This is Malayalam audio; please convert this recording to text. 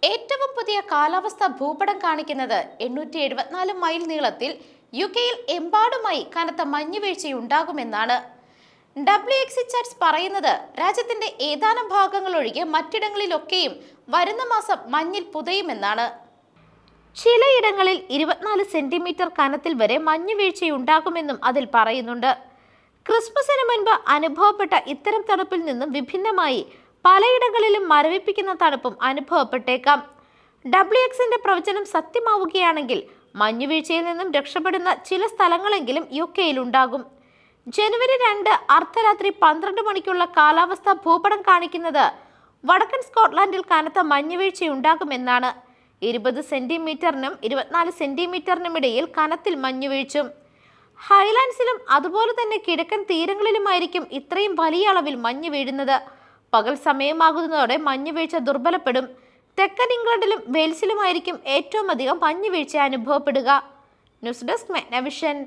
ഏറ്റവും പുതിയ കാലാവസ്ഥ ഭൂപടം കാണിക്കുന്നത് 874 മൈൽ നീളത്തിൽ യുകെയിൽ എമ്പാടുമായി കനത്ത മഞ്ഞുവീഴ്ചയുണ്ടാകുമെന്നാണ്. WXChat പറയുന്നത് രാജ്യത്തിന്റെ ഏതാനും ഭാഗങ്ങൾ ഒഴികെ മറ്റിടങ്ങളിലൊക്കെയും വരുന്ന മാസം മഞ്ഞിൽ പുതയുമെന്നാണ്. ചിലയിടങ്ങളിൽ 24 സെന്റിമീറ്റർ കനത്തിൽ വരെ മഞ്ഞുവീഴ്ചയുണ്ടാകുമെന്നും അതിൽ പറയുന്നുണ്ട്. ക്രിസ്മസിന് മുൻപ് അനുഭവപ്പെട്ട ഇത്തരം തണുപ്പിൽ നിന്നും വിഭിന്നമായി പലയിടങ്ങളിലും മരവിപ്പിക്കുന്ന തണുപ്പും അനുഭവപ്പെട്ടേക്കാം. WXന്റെ പ്രവചനം സത്യമാവുകയാണെങ്കിൽ മഞ്ഞുവീഴ്ചയിൽ നിന്നും രക്ഷപ്പെടുന്ന ചില സ്ഥലങ്ങളെങ്കിലും യുകെയിൽ ഉണ്ടാകും. ജനുവരി 2 അർദ്ധരാത്രി 12 മണിക്കുള്ള കാലാവസ്ഥാ ഭൂപടം കാണിക്കുന്നത് വടക്കൻ സ്കോട്ട്ലാൻഡിൽ കനത്ത മഞ്ഞുവീഴ്ചയുണ്ടാകുമെന്നാണ്. 20 സെന്റിമീറ്ററിനും 24 സെന്റിമീറ്ററിനും ഇടയിൽ കനത്തിൽ മഞ്ഞുവീഴ്ചും. ഹൈലാൻഡ്സിലും അതുപോലെ തന്നെ കിഴക്കൻ തീരങ്ങളിലുമായിരിക്കും ഇത്രയും വലിയ അളവിൽ മഞ്ഞ് വീഴുന്നത്. പകൽ സമയമാകുന്നതോടെ മഞ്ഞുവീഴ്ച ദുർബലപ്പെടും. തെക്കൻ ഇംഗ്ലണ്ടിലും വെയിൽസിലുമായിരിക്കും ഏറ്റവും അധികം മഞ്ഞുവീഴ്ച അനുഭവപ്പെടുക. News desk മെഗ്നവിഷൻ.